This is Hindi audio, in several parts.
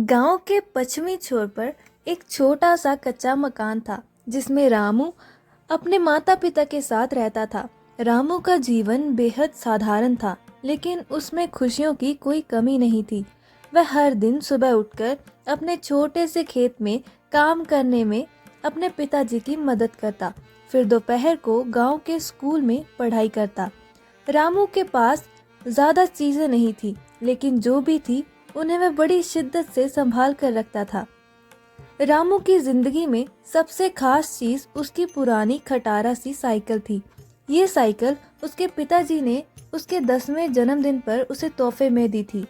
गांव के पश्चिमी छोर पर एक छोटा सा कच्चा मकान था जिसमें रामू अपने माता पिता के साथ रहता था। रामू का जीवन बेहद साधारण था, लेकिन उसमें खुशियों की कोई कमी नहीं थी। वह हर दिन सुबह उठकर अपने छोटे से खेत में काम करने में अपने पिताजी की मदद करता, फिर दोपहर को गांव के स्कूल में पढ़ाई करता। रामू के पास ज्यादा चीजें नहीं थी, लेकिन जो भी थी उन्हें वह बड़ी शिद्दत से संभाल कर रखता था। रामू की जिंदगी में सबसे खास चीज उसकी पुरानी खटारा सी साइकिल थी। ये साइकिल उसके पिताजी ने उसके 10वें जन्मदिन पर उसे तोहफे में दी थी।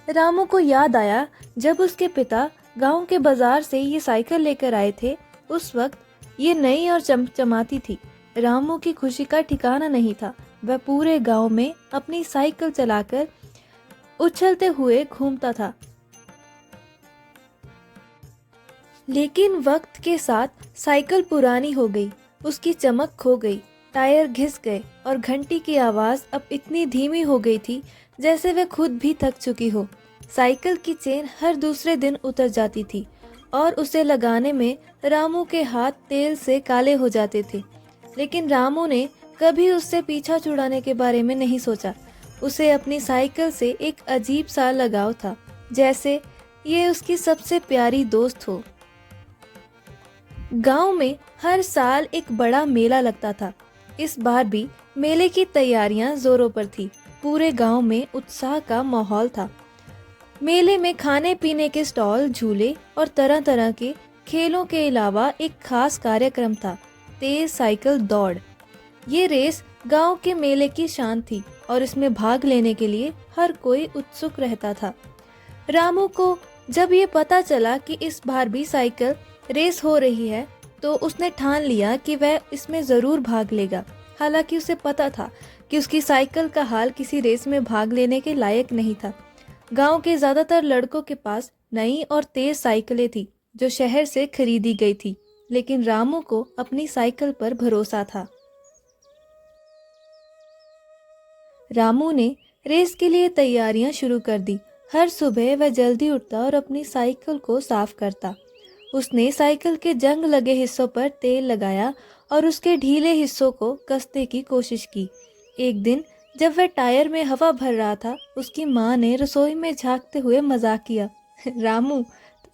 रामू को याद आया जब उसके पिता गांव के बाजार से ये साइकिल लेकर आए थे। उस वक्त ये नई और चमचमाती थी। रामू की खुशी का ठिकाना नहीं था। वह पूरे गांव में अपनी साइकिल चलाकर उछलते हुए घूमता था। लेकिन वक्त के साथ साइकिल पुरानी हो गई, उसकी चमक खो गई, टायर घिस गए और घंटी की आवाज अब इतनी धीमी हो गई थी जैसे वह खुद भी थक चुकी हो। साइकिल की चेन हर दूसरे दिन उतर जाती थी और उसे लगाने में रामू के हाथ तेल से काले हो जाते थे। लेकिन रामू ने कभी उससे पीछा छुड़ाने के बारे में नहीं सोचा। उसे अपनी साइकिल से एक अजीब सा लगाव था, जैसे ये उसकी सबसे प्यारी दोस्त हो। गांव में हर साल एक बड़ा मेला लगता था। इस बार भी मेले की तैयारियां जोरों पर थी। पूरे गांव में उत्साह का माहौल था। मेले में खाने पीने के स्टॉल, झूले और तरह तरह के खेलों के अलावा एक खास कार्यक्रम था, तेज साइकिल दौड़। ये रेस गांव के मेले की शान थी और इसमें भाग लेने के लिए हर कोई उत्सुक रहता था। रामू को जब ये पता चला कि इस बार भी साइकिल रेस हो रही है, तो उसने ठान लिया कि वह इसमें जरूर भाग लेगा। हालांकि उसे पता था कि उसकी साइकिल का हाल किसी रेस में भाग लेने के लायक नहीं था। गांव के ज्यादातर लड़कों के पास नई और तेज साइकिलें थी जो शहर से खरीदी गई थी, लेकिन रामू को अपनी साइकिल पर भरोसा था। रामू ने रेस के लिए तैयारियां शुरू कर दी। हर सुबह वह जल्दी उठता और अपनी साइकिल को साफ करता। उसने साइकिल के जंग लगे हिस्सों पर तेल लगाया और उसके ढीले हिस्सों को कसने की कोशिश की। एक दिन जब वह टायर में हवा भर रहा था, उसकी माँ ने रसोई में झांकते हुए मजाक किया, रामू,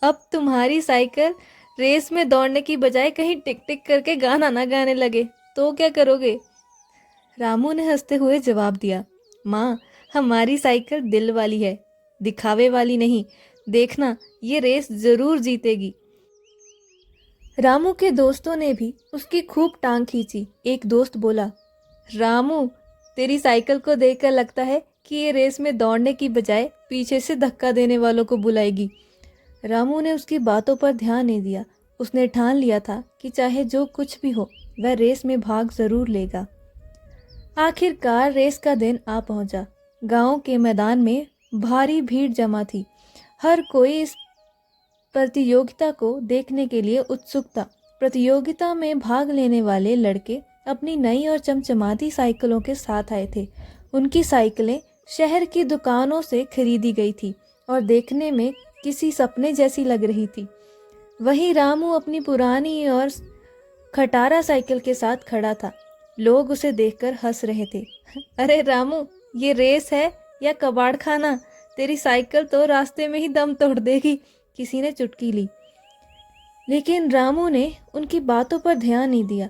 अब तुम्हारी साइकिल रेस में दौड़ने की बजाय कहीं टिक टिक करके गाना ना गाने लगे तो क्या करोगे? रामू ने हंसते हुए जवाब दिया, माँ, हमारी साइकिल दिल वाली है, दिखावे वाली नहीं। देखना, ये रेस जरूर जीतेगी। रामू के दोस्तों ने भी उसकी खूब टांग खींची। एक दोस्त बोला, रामू, तेरी साइकिल को देखकर लगता है कि ये रेस में दौड़ने की बजाय पीछे से धक्का देने वालों को बुलाएगी। रामू ने उसकी बातों पर ध्यान नहीं दिया। उसने ठान लिया था कि चाहे जो कुछ भी हो, वह रेस में भाग जरूर लेगा। आखिरकार रेस का दिन आ पहुंचा। गांव के मैदान में भारी भीड़ जमा थी। हर कोई इस प्रतियोगिता को देखने के लिए उत्सुक था। प्रतियोगिता में भाग लेने वाले लड़के अपनी नई और चमचमाती साइकिलों के साथ आए थे। उनकी साइकिलें शहर की दुकानों से खरीदी गई थी और देखने में किसी सपने जैसी लग रही थी। वहीं रामू अपनी पुरानी और खटारा साइकिल के साथ खड़ा था। लोग उसे देखकर हंस रहे थे। अरे रामू, ये रेस है या कबाड़ खाना? तेरी साइकिल तो रास्ते में ही दम तोड़ देगी। किसी ने चुटकी ली, लेकिन रामू ने उनकी बातों पर ध्यान नहीं दिया।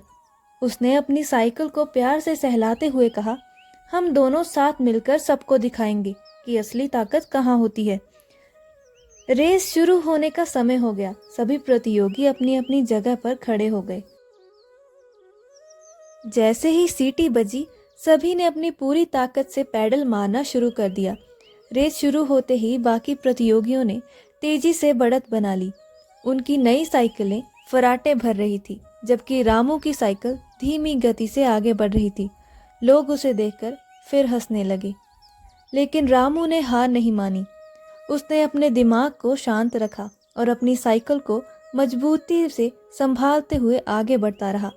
उसने अपनी साइकिल को प्यार से सहलाते हुए कहा, हम दोनों साथ मिलकर सबको दिखाएंगे कि असली ताकत कहाँ होती है। रेस शुरू होने का समय हो गया। सभी प्रतियोगी अपनी अपनी जगह पर खड़े हो गए। जैसे ही सीटी बजी, सभी ने अपनी पूरी ताकत से पैडल मारना शुरू कर दिया। रेस शुरू होते ही बाकी प्रतियोगियों ने तेजी से बढ़त बना ली। उनकी नई साइकिलें फराटे भर रही थी, जबकि रामू की साइकिल धीमी गति से आगे बढ़ रही थी। लोग उसे देखकर फिर हंसने लगे, लेकिन रामू ने हार नहीं मानी। उसने अपने दिमाग को शांत रखा और अपनी साइकिल को मजबूती से संभालते हुए आगे बढ़ता रहा।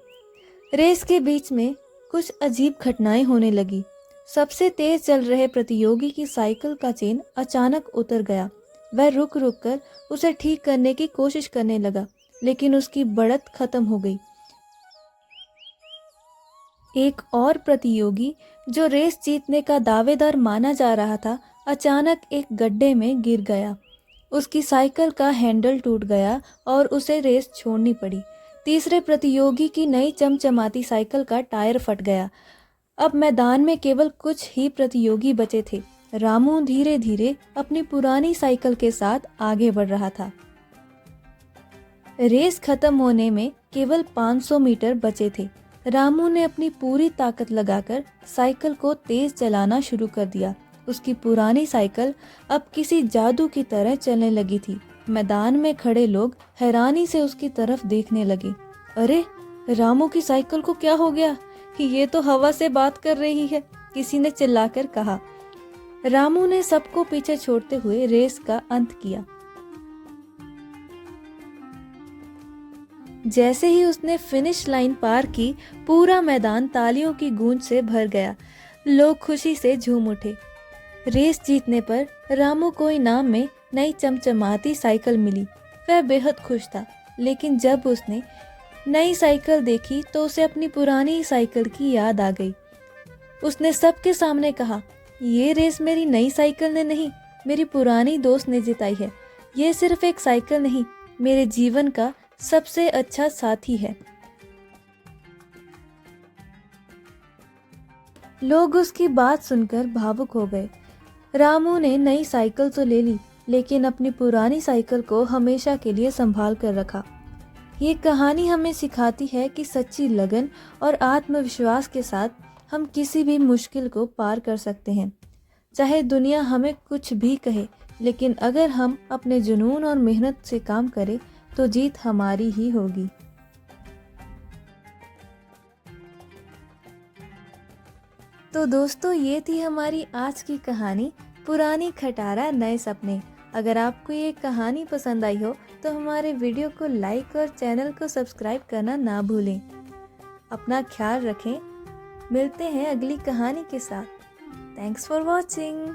रेस के बीच में कुछ अजीब घटनाएं होने लगी। सबसे तेज चल रहे प्रतियोगी की साइकिल का चेन अचानक उतर गया। वह रुक रुक कर उसे ठीक करने की कोशिश करने लगा, लेकिन उसकी बढ़त खत्म हो गई। एक और प्रतियोगी जो रेस जीतने का दावेदार माना जा रहा था, अचानक एक गड्ढे में गिर गया। उसकी साइकिल का हैंडल टूट गया और उसे रेस छोड़नी पड़ी। तीसरे प्रतियोगी की नई चमचमाती साइकिल का टायर फट गया। अब मैदान में केवल कुछ ही प्रतियोगी बचे थे। रामू धीरे धीरे अपनी पुरानी साइकिल के साथ आगे बढ़ रहा था। रेस खत्म होने में केवल 500 मीटर बचे थे। रामू ने अपनी पूरी ताकत लगाकर साइकिल को तेज चलाना शुरू कर दिया। उसकी पुरानी साइकिल अब किसी जादू की तरह चलने लगी थी। मैदान में खड़े लोग हैरानी से उसकी तरफ देखने लगे। अरे, रामू की साइकिल को क्या हो गया? ये तो हवा से बात कर रही है, किसी ने चिल्लाकर कहा। रामू ने सबको पीछे छोड़ते हुए रेस का अंत किया। जैसे ही उसने फिनिश लाइन पार की, पूरा मैदान तालियों की गूंज से भर गया। लोग खुशी से झूम उठे। रेस जीतने पर रामू को इनाम में नई चमचमाती साइकिल मिली। वह बेहद खुश था, लेकिन जब उसने नई साइकिल देखी तो उसे अपनी पुरानी साइकिल की याद आ गई। उसने सबके सामने कहा, ये रेस मेरी नई साइकिल ने नहीं, मेरी पुरानी दोस्त ने जिताई है। ये सिर्फ एक साइकिल नहीं, मेरे जीवन का सबसे अच्छा साथी है। लोग उसकी बात सुनकर भावुक हो गए। रामू ने नई साइकिल तो ले ली, लेकिन अपनी पुरानी साइकिल को हमेशा के लिए संभाल कर रखा। ये कहानी हमें सिखाती है कि सच्ची लगन और आत्मविश्वास के साथ हम किसी भी मुश्किल को पार कर सकते हैं। चाहे दुनिया हमें कुछ भी कहे, लेकिन अगर हम अपने जुनून और मेहनत से काम करें तो जीत हमारी ही होगी। तो दोस्तों, ये थी हमारी आज की कहानी, पुरानी खटारा नए सपने। अगर आपको ये कहानी पसंद आई हो तो हमारे वीडियो को लाइक और चैनल को सब्सक्राइब करना ना भूलें। अपना ख्याल रखें। मिलते हैं अगली कहानी के साथ। Thanks for watching.